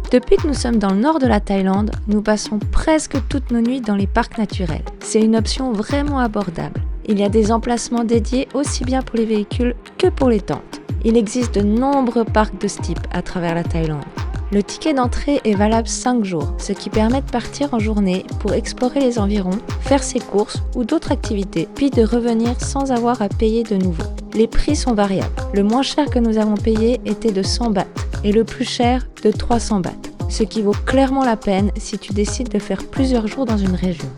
Depuis que nous sommes dans le nord de la Thaïlande, nous passons presque toutes nos nuits dans les parcs naturels. C'est une option vraiment abordable. Il y a des emplacements dédiés aussi bien pour les véhicules que pour les tentes. Il existe de nombreux parcs de ce type à travers la Thaïlande. Le ticket d'entrée est valable 5 jours, ce qui permet de partir en journée pour explorer les environs, faire ses courses ou d'autres activités, puis de revenir sans avoir à payer de nouveau. Les prix sont variables. Le moins cher que nous avons payé était de 100 bahts et le plus cher de 300 bahts, ce qui vaut clairement la peine si tu décides de faire plusieurs jours dans une région.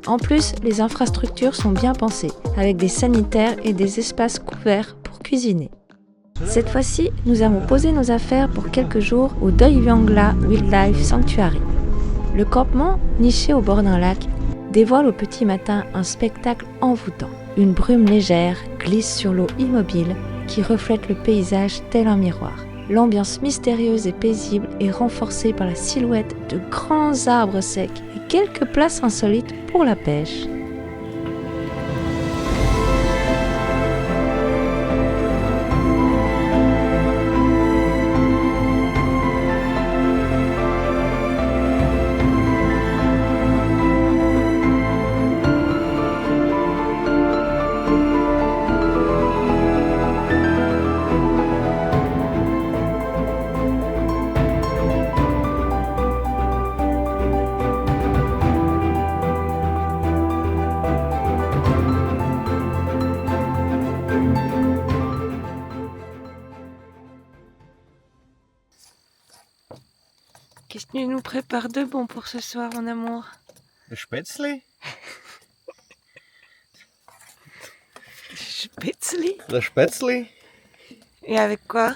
En plus, les infrastructures sont bien pensées, avec des sanitaires et des espaces couverts pour cuisiner. Cette fois-ci, nous avons posé nos affaires pour quelques jours au Doi Vang Wildlife Sanctuary. Le campement, niché au bord d'un lac, dévoile au petit matin un spectacle envoûtant. Une brume légère glisse sur l'eau immobile qui reflète le paysage tel un miroir. L'ambiance mystérieuse et paisible est renforcée par la silhouette de grands arbres secs et quelques places insolites pour la pêche. Qu'est-ce que tu nous prépares de bon pour ce soir, mon amour? Le spätzle. Spätzle? Le spätzle. Et avec quoi?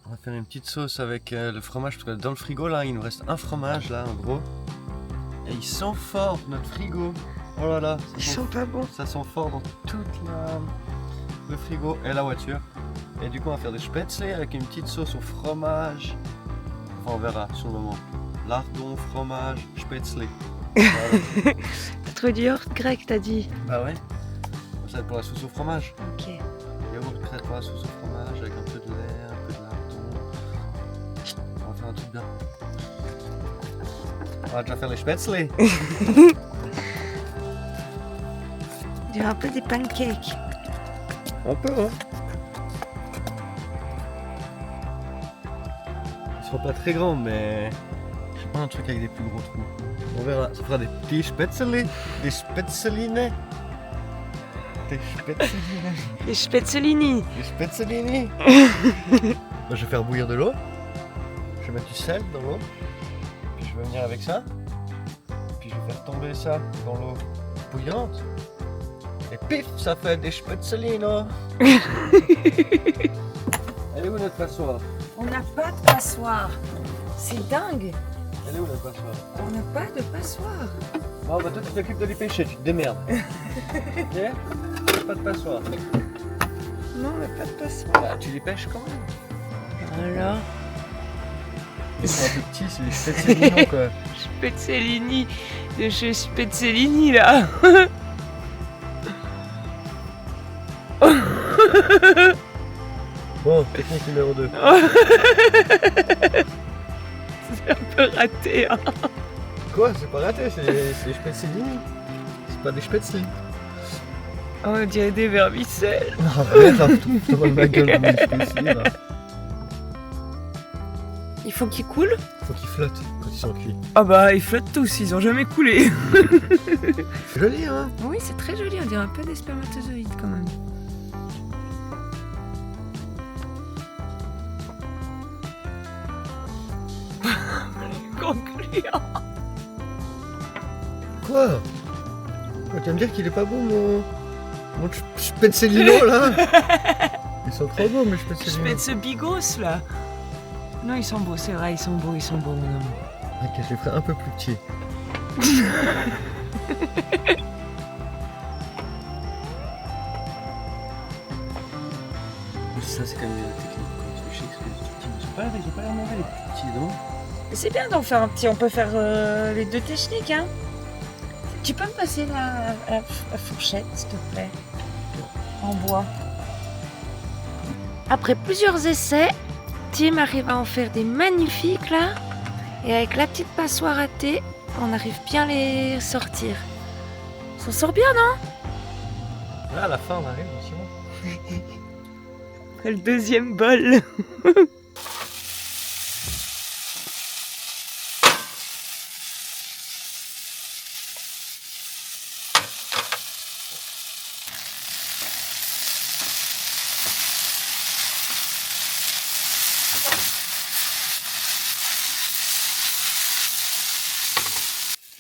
On va faire une petite sauce avec le fromage, parce que dans le frigo là, il nous reste un fromage là en gros. Et ils sont forts, notre frigo. Oh là là. Ils sont pas bons. Ça sent fort dans toute le frigo et la voiture. Et du coup, on va faire des spätzle avec une petite sauce au fromage. Enfin, on verra sur le moment. Lardon, fromage, spätzle. Voilà. Trop du yaourt grec, t'as dit? Bah ouais. Ça va être pour la sauce au fromage. Ok. Yaourt grec pour la sauce au fromage avec un peu de lait, un peu de lardon. On va faire un truc bien. On va déjà faire les spätzle. Il y a un peu des pancakes. Un peu, hein. Ils seront pas très grands, mais je sais pas, un truc avec des plus gros trous. On verra. Ça fera des petits spätzle, des spätzline. Des spätzline. Les spätzlini. Des spätzlini. Moi, je vais faire bouillir de l'eau. Je vais mettre du sel dans l'eau. Puis je vais venir avec ça. Puis je vais faire tomber ça dans l'eau bouillante. Et pif, ça fait des spätzlino. Elle est où notre passoire? On n'a pas de passoire. C'est dingue. Elle est où notre passoire? On n'a pas de passoire. Bon, bah toi tu t'occupes de les pêcher, tu te démerdes. Ok? Pas de passoire. Non, mais pas de passoire. Bah, tu les pêches quand même. Alors, Ils sont un peu petits, c'est des spätzlino quoi. Spetzellini de chez Spetzellini là. Bon, technique numéro 2. C'est un peu raté. Hein. Quoi? C'est pas raté, c'est des spätzlini. C'est pas des spätzli. On dirait des vermicelles. Non, arrête, tu vois ma gueule comme des spätzli là. Il faut qu'ils coulent. Faut qu'ils flottent quand ils sont cuits. Ah bah ils flottent tous, ils ont jamais coulé. C'est joli hein? Oui, c'est très joli, on dirait un peu des spermatozoïdes quand même. Quoi? Tu vas me dire qu'il est pas beau mon spätzlino là? Ils sont trop beaux mes spätzlino. Je ce bigos là. Non, ils sont beaux, c'est vrai, ils sont beaux, mon amour. Ok, je les ferai un peu plus petits. Ça c'est quand même la technique quoi. Je sais que les tout petits, ils ont pas l'air mauvais les plus petits, non? C'est bien d'en faire un petit, on peut faire les deux techniques hein. Tu peux me passer la fourchette s'il te plaît? En bois. Après plusieurs essais, Tim arrive à en faire des magnifiques là. Et avec la petite passoire à thé, on arrive bien à les sortir. Ça sort bien, non? Là, à la fin, on arrive, doucement. Le deuxième bol.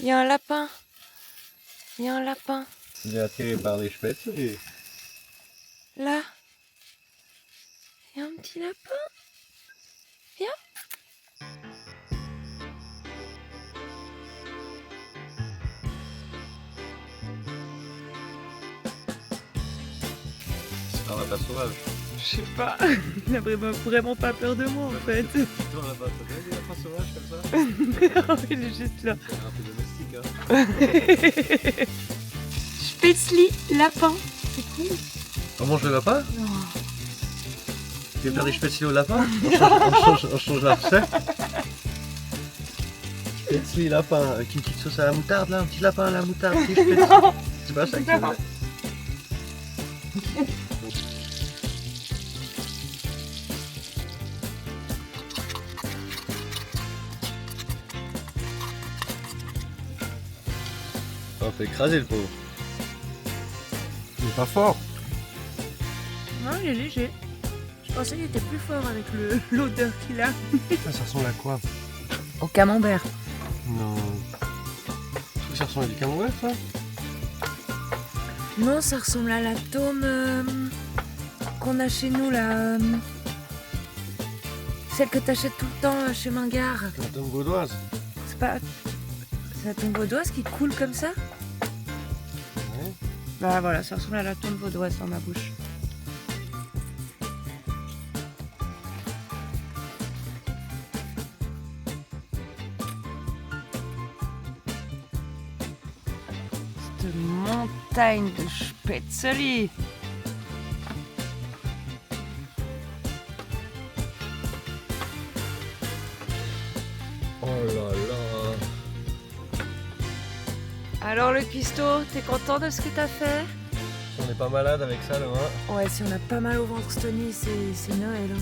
Il y a un lapin. Il y a un lapin. Il est attiré par les spätzli. Là. Il y a un petit lapin. Viens. C'est un lapin sauvage. Je sais pas. Il a vraiment pas peur de moi en fait. Toi, là-bas, t'as vu des lapins sauvages comme ça? Il est juste là. C'est un peu domestique, hein. Spätzli, lapin. C'est cool. On mange le lapin? Non. Tu veux faire des spätzli au lapin? On change la recette. Spätzli, lapin, avec une petite sauce à la moutarde là, un petit lapin à la moutarde, petit spätzli. C'est pas ça que tu veux? On fait écraser le pauvre. Il est pas fort. Non, il est léger. Je pensais qu'il était plus fort avec l'odeur qu'il a. Ça ressemble à quoi? Au camembert. Non. Ça ressemble à du camembert ça? Non, ça ressemble à la tome qu'on a chez nous là. Celle que t'achètes tout le temps chez Mingard. La tome vaudoise. C'est pas. C'est la tome vaudoise qui coule comme ça? Ouais. Bah voilà, ça ressemble à la tome vaudoise dans ma bouche. Cette montagne de spätzli. Oh là là. Alors le cuistot, t'es content de ce que t'as fait? Si on n'est pas malade avec ça là, hein. Ouais, si on a pas mal au ventre cette nuit, c'est Noël. Hein.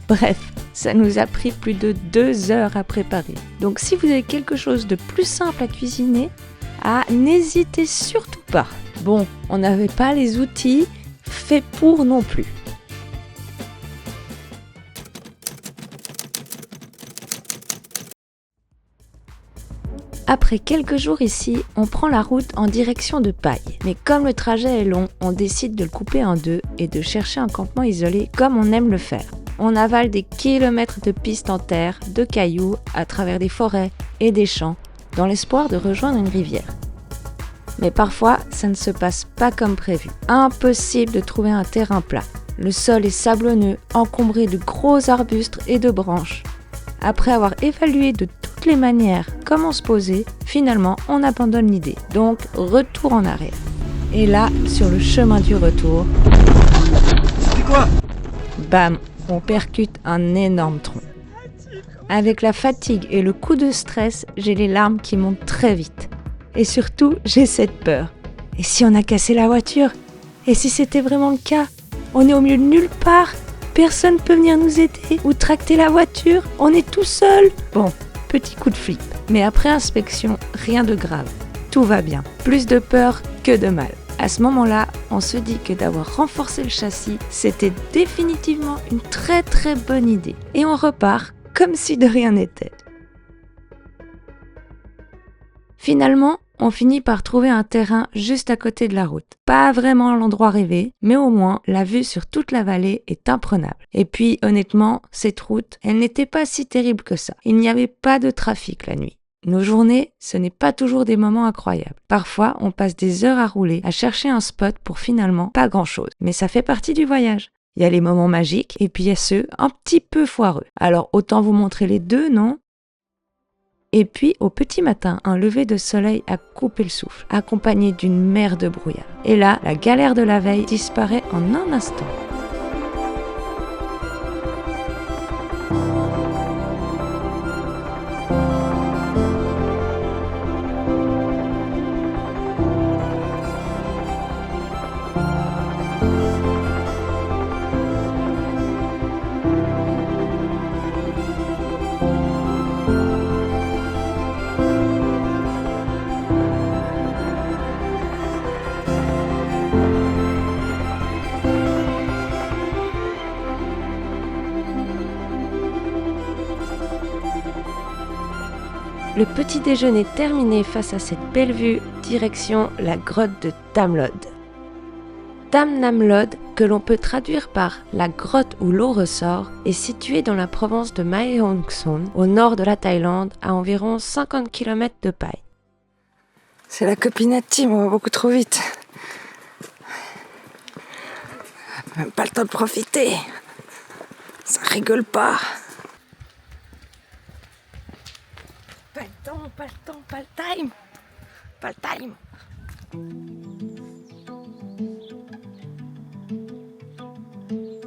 Bref, ça nous a pris plus de 2 heures à préparer. Donc si vous avez quelque chose de plus simple à cuisiner, n'hésitez surtout pas. Bon, on n'avait pas les outils faits pour non plus. Après quelques jours ici, on prend la route en direction de Paille. Mais comme le trajet est long, on décide de le couper en deux et de chercher un campement isolé comme on aime le faire. On avale des kilomètres de pistes en terre, de cailloux, à travers des forêts et des champs, dans l'espoir de rejoindre une rivière. Mais parfois, ça ne se passe pas comme prévu. Impossible de trouver un terrain plat. Le sol est sablonneux, encombré de gros arbustes et de branches. Après avoir évalué de toutes les manières comment se poser, finalement on abandonne l'idée. Donc retour en arrière. Et là, sur le chemin du retour, C'est quoi? bam, on percute un énorme tronc. Avec la fatigue et le coup de stress, j'ai les larmes qui montent très vite. Et surtout, j'ai cette peur. Et si on a cassé la voiture? Et si c'était vraiment le cas? On est au milieu de nulle part. Personne peut venir nous aider ou tracter la voiture. On est tout seul. Bon, petit coup de flip. Mais après inspection, rien de grave. Tout va bien. Plus de peur que de mal. À ce moment-là, on se dit que d'avoir renforcé le châssis, c'était définitivement une très très bonne idée. Et on repart comme si de rien n'était. Finalement, on finit par trouver un terrain juste à côté de la route. Pas vraiment l'endroit rêvé, mais au moins la vue sur toute la vallée est imprenable. Et puis honnêtement, cette route, elle n'était pas si terrible que ça. Il n'y avait pas de trafic la nuit. Nos journées, ce n'est pas toujours des moments incroyables. Parfois, on passe des heures à rouler, à chercher un spot pour finalement pas grand-chose. Mais ça fait partie du voyage. Il y a les moments magiques et puis il y a ceux un petit peu foireux. Alors autant vous montrer les deux, non ? Et puis, au petit matin, un lever de soleil a coupé le souffle, accompagné d'une mer de brouillard. Et là, la galère de la veille disparaît en un instant. Le petit déjeuner terminé face à cette belle vue, direction la grotte de Tam Lod. Tam Nam Lod, que l'on peut traduire par la grotte où l'eau ressort, est située dans la province de Mae Hong Son, au nord de la Thaïlande, à environ 50 km de Pai. C'est la copinette Tim, on va beaucoup trop vite. Même pas le temps de profiter. Ça rigole pas. Pas le temps, pas le time. Pas le time.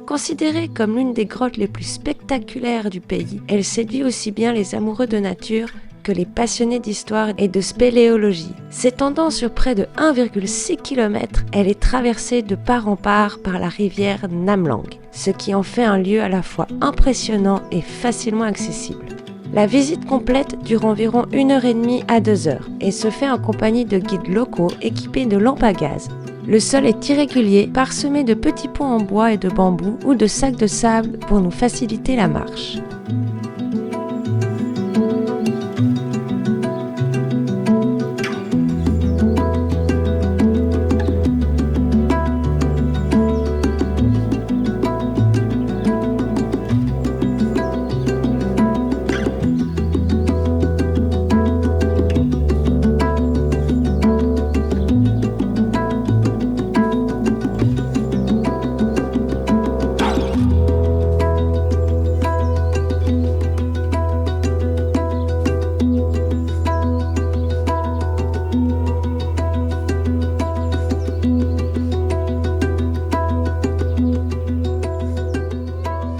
Considérée comme l'une des grottes les plus spectaculaires du pays, elle séduit aussi bien les amoureux de nature que les passionnés d'histoire et de spéléologie. S'étendant sur près de 1,6 km, elle est traversée de part en part par la rivière Nam Lang, ce qui en fait un lieu à la fois impressionnant et facilement accessible. La visite complète dure environ 1h30 à 2h et se fait en compagnie de guides locaux équipés de lampes à gaz. Le sol est irrégulier, parsemé de petits ponts en bois et de bambou ou de sacs de sable pour nous faciliter la marche.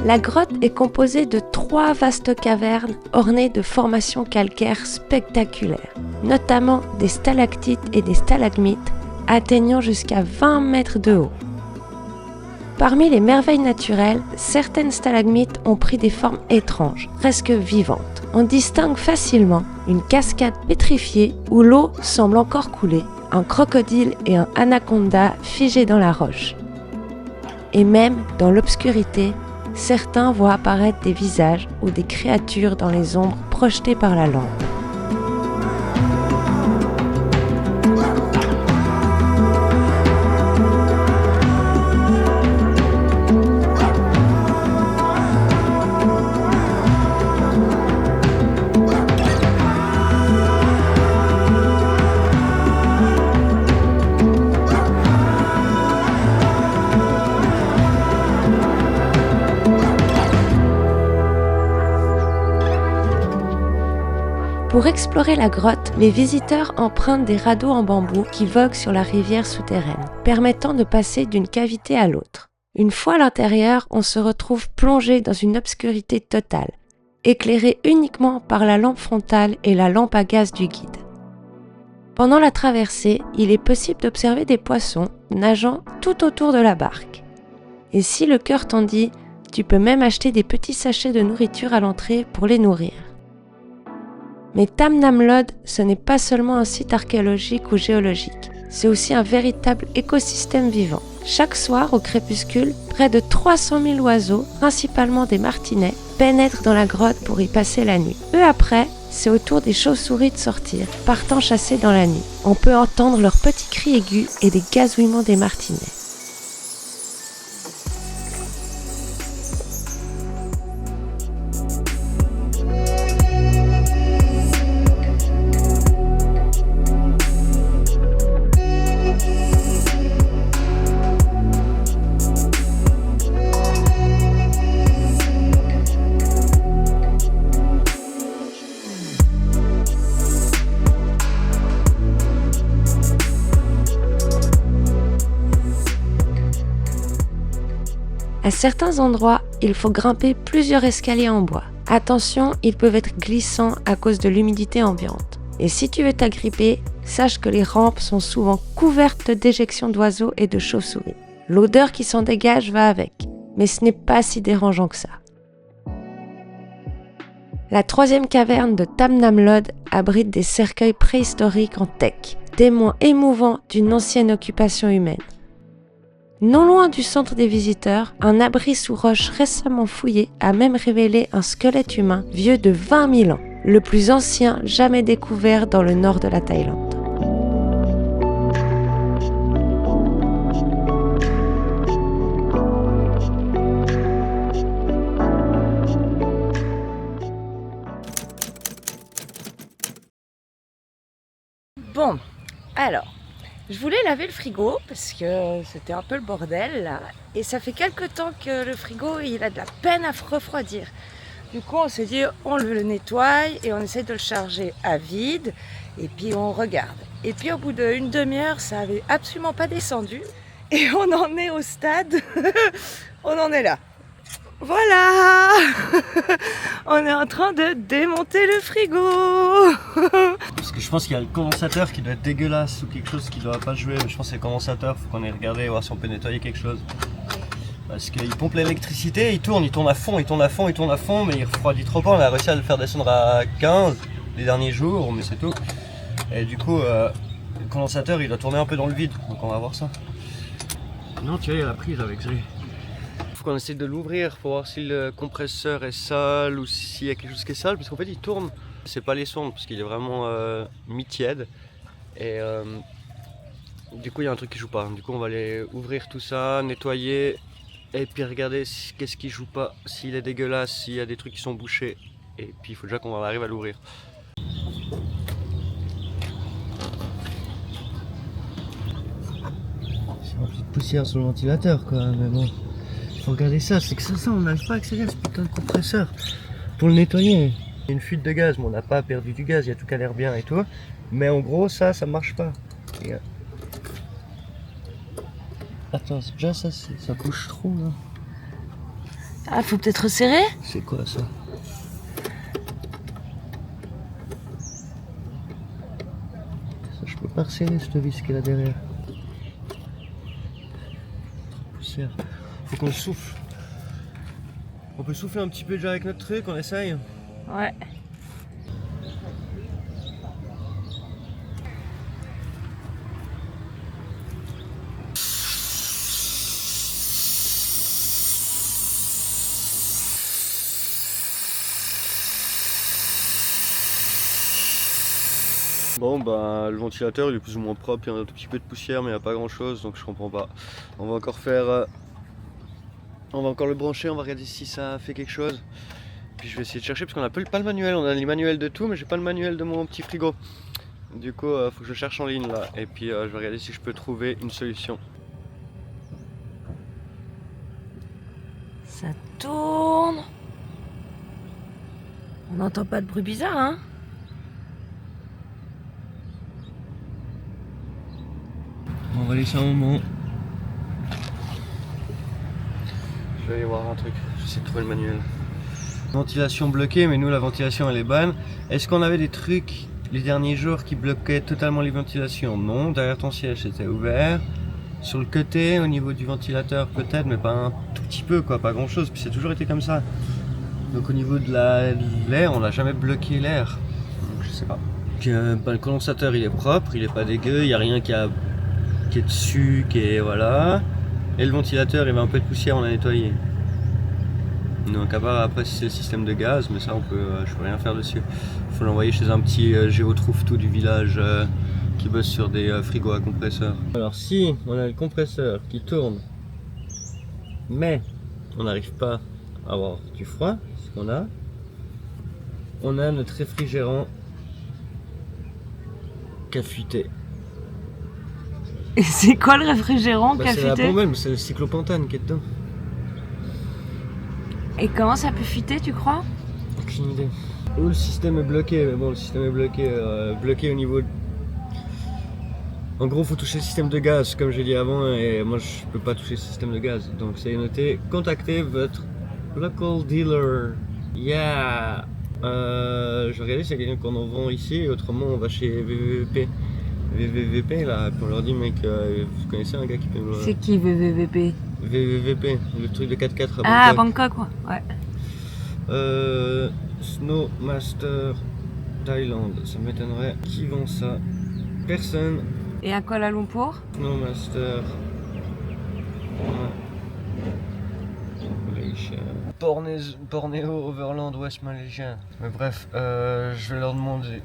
La grotte est composée de 3 vastes cavernes ornées de formations calcaires spectaculaires, notamment des stalactites et des stalagmites atteignant jusqu'à 20 mètres de haut. Parmi les merveilles naturelles, certaines stalagmites ont pris des formes étranges, presque vivantes. On distingue facilement une cascade pétrifiée où l'eau semble encore couler, un crocodile et un anaconda figés dans la roche. Et même dans l'obscurité, certains voient apparaître des visages ou des créatures dans les ombres projetées par la lampe. Pour explorer la grotte, les visiteurs empruntent des radeaux en bambou qui voguent sur la rivière souterraine, permettant de passer d'une cavité à l'autre. Une fois à l'intérieur, on se retrouve plongé dans une obscurité totale, éclairé uniquement par la lampe frontale et la lampe à gaz du guide. Pendant la traversée, il est possible d'observer des poissons nageant tout autour de la barque. Et si le cœur t'en dit, tu peux même acheter des petits sachets de nourriture à l'entrée pour les nourrir. Mais Tam Nam Lod, ce n'est pas seulement un site archéologique ou géologique, c'est aussi un véritable écosystème vivant. Chaque soir, au crépuscule, près de 300 000 oiseaux, principalement des martinets, pénètrent dans la grotte pour y passer la nuit. Peu après, c'est au tour des chauves-souris de sortir, partant chasser dans la nuit. On peut entendre leurs petits cris aigus et des gazouillements des martinets. À certains endroits, il faut grimper plusieurs escaliers en bois. Attention, ils peuvent être glissants à cause de l'humidité ambiante. Et si tu veux t'agripper, sache que les rampes sont souvent couvertes d'éjections d'oiseaux et de chauves-souris. L'odeur qui s'en dégage va avec, mais ce n'est pas si dérangeant que ça. La 3e caverne de Tam Nam Lod abrite des cercueils préhistoriques en teck, témoins émouvants d'une ancienne occupation humaine. Non loin du centre des visiteurs, un abri sous roche récemment fouillé a même révélé un squelette humain vieux de 20 000 ans. le plus ancien jamais découvert dans le nord de la Thaïlande. Bon, alors, je voulais laver le frigo parce que c'était un peu le bordel là. Et ça fait quelques temps que le frigo il a de la peine à refroidir. Du coup, on s'est dit, on le nettoie et on essaie de le charger à vide. Et puis on regarde. Et puis au bout d'une demi-heure, ça avait absolument pas descendu. Et on en est au stade, on en est là. Voilà. On est en train de démonter le frigo. Parce que je pense qu'il y a le condensateur qui doit être dégueulasse ou quelque chose qui doit pas jouer. Mais je pense que c'est le condensateur, faut qu'on ait regardé, voir si on peut nettoyer quelque chose. Parce qu'il pompe l'électricité, il tourne à fond, mais il refroidit trop pas. On a réussi à le faire descendre à 15 les derniers jours, mais c'est tout. Et du coup, le condensateur il doit tourner un peu dans le vide, donc on va voir ça. Non, tu vois, il y a la prise avec ça. Faut qu'on essaie de l'ouvrir pour voir si le compresseur est sale ou s'il y a quelque chose qui est sale, parce qu'en fait il tourne. C'est pas les sondes, parce qu'il est vraiment mi-tiède. Et du coup il y a un truc qui joue pas. Du coup on va aller ouvrir tout ça, nettoyer, et puis regarder qu'est-ce qui joue pas, s'il est dégueulasse, s'il y a des trucs qui sont bouchés. Et puis il faut déjà qu'on arrive à l'ouvrir. C'est un peu de poussière sur le ventilateur quoi, mais bon. Faut regarder ça, c'est que ça on n'arrive pas à accéder à ce putain de compresseur pour le nettoyer. Il y a une fuite de gaz, mais on n'a pas perdu du gaz, il y a tout qui a l'air bien et tout. Mais en gros ça marche pas. Et, attends, déjà ça bouge trop là. Ah, faut peut-être resserrer. C'est quoi ça? Ça je peux pas resserrer cette vis qui est là derrière. Trop poussière. Faut qu'on souffle. On peut souffler un petit peu déjà avec notre truc, on essaye. Ouais. Bon bah le ventilateur il est plus ou moins propre, il y a un tout petit peu de poussière mais il n'y a pas grand chose donc je comprends pas. On va encore faire... on va encore le brancher, on va regarder si ça fait quelque chose. Puis je vais essayer de chercher parce qu'on n'a pas le manuel, on a les manuels de tout mais j'ai pas le manuel de mon petit frigo. Du coup faut que je cherche en ligne là et puis je vais regarder si je peux trouver une solution. Ça tourne. On n'entend pas de bruit bizarre, hein? On va laisser un moment. Je vais aller voir un truc, j'essaie de trouver le manuel. Ventilation bloquée, mais nous la ventilation elle est bonne. Est-ce qu'on avait des trucs les derniers jours qui bloquaient totalement les ventilations? Non, derrière ton siège c'était ouvert. Sur le côté, au niveau du ventilateur peut-être, mais pas un tout petit peu quoi, pas grand chose. Puis c'est toujours été comme ça. Donc au niveau de l'air, on n'a jamais bloqué l'air. Donc je sais pas. Puis, le condensateur il est propre, il est pas dégueu, il n'y a rien qui est dessus, qui est voilà. Et le ventilateur, il y avait un peu de poussière, on l'a nettoyé. Donc à part après si c'est le système de gaz, mais ça je peux rien faire dessus. Il faut l'envoyer chez un petit géotrouve-tout du village qui bosse sur des frigos à compresseur. Alors si on a le compresseur qui tourne, mais on n'arrive pas à avoir du froid, ce qu'on a, on a notre réfrigérant qui a fuité. Et c'est quoi le réfrigérant qui a C'est la fuité? bombe, c'est le cyclopentane qui est dedans. Et comment ça peut fuiter, tu crois? Aucune idée. Ou le système est bloqué, mais bon le système est bloqué au niveau... En gros faut toucher le système de gaz comme j'ai dit avant et moi je peux pas toucher le système de gaz. Donc c'est noté, contactez votre local dealer. Yeah. Je vais regarder s'il y a quelqu'un qu'on en vend ici, autrement on va chez VVVP là, puis on leur dit mec, vous connaissez un gars qui peut... C'est qui VVVP? VVVP, le truc de 4x4 à Bangkok. Ah, Bangkok, quoi. Ouais. Snowmaster Thaïlande, ça m'étonnerait. Qui vend ça? Personne. Et à Kuala Lumpur? Snowmaster. Malaysia. Bornéo, Overland, Ouest malésien. Mais bref, je vais leur demander.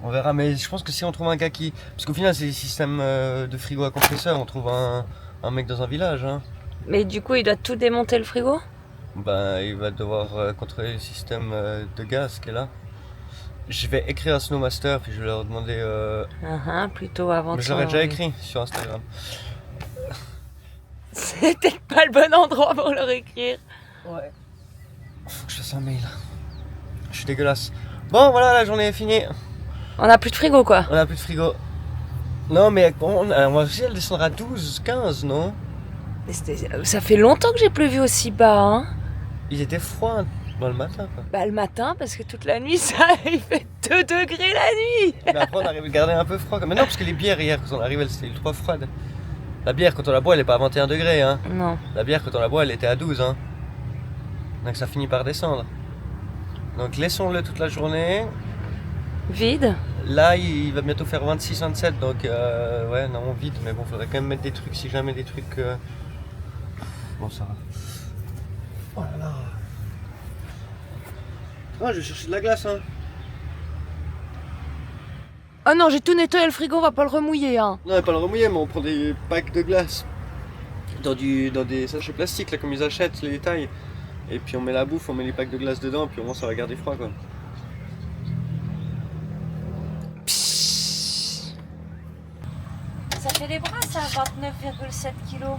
On verra, mais je pense que si on trouve un gars qui... Parce qu'au final, c'est des systèmes de frigo à compresseur, on trouve un mec dans un village. Hein. Mais du coup, il doit tout démonter le frigo? Ben, il va devoir contrôler le système de gaz qui est là. Je vais écrire à Snowmaster, puis je vais leur demander... Plutôt avant. Mais j'aurais déjà écrit sur Instagram. C'est peut-être pas le bon endroit pour leur écrire. Ouais. Faut que je fasse un mail. Je suis dégueulasse. Bon, voilà, la journée est finie. On a plus de frigo, quoi. On a plus de frigo. Non, mais on va aussi elle descendra à 12, 15, non? Mais ça fait longtemps que j'ai plus vu aussi bas, hein. Il était froid dans le matin, quoi. Bah, le matin, parce que toute la nuit, il fait 2 degrés la nuit. Mais après, on arrive à garder un peu froid. Mais non, parce que les bières hier, quand on arrivait, c'était ultra froide. La bière, quand on la boit, elle est pas à 21 degrés, hein. Non. La bière, quand on la boit, elle était à 12, hein. Donc ça finit par descendre. Donc laissons-le toute la journée. Vide. Là, il va bientôt faire 26-27, donc ouais, non, vite, mais bon, faudrait quand même mettre des trucs, si jamais des trucs... Bon, ça va. Oh là là. Ah, je vais chercher de la glace, hein. Oh non, j'ai tout nettoyé le frigo, on va pas le remouiller, hein. Non, pas le remouiller, mais on prend des packs de glace dans des sachets plastiques, là, comme ils achètent, les tailles. Et puis on met la bouffe, on met les packs de glace dedans, puis au moins ça va garder froid, quoi. Ça fait des bras, ça, 29,7 kilos.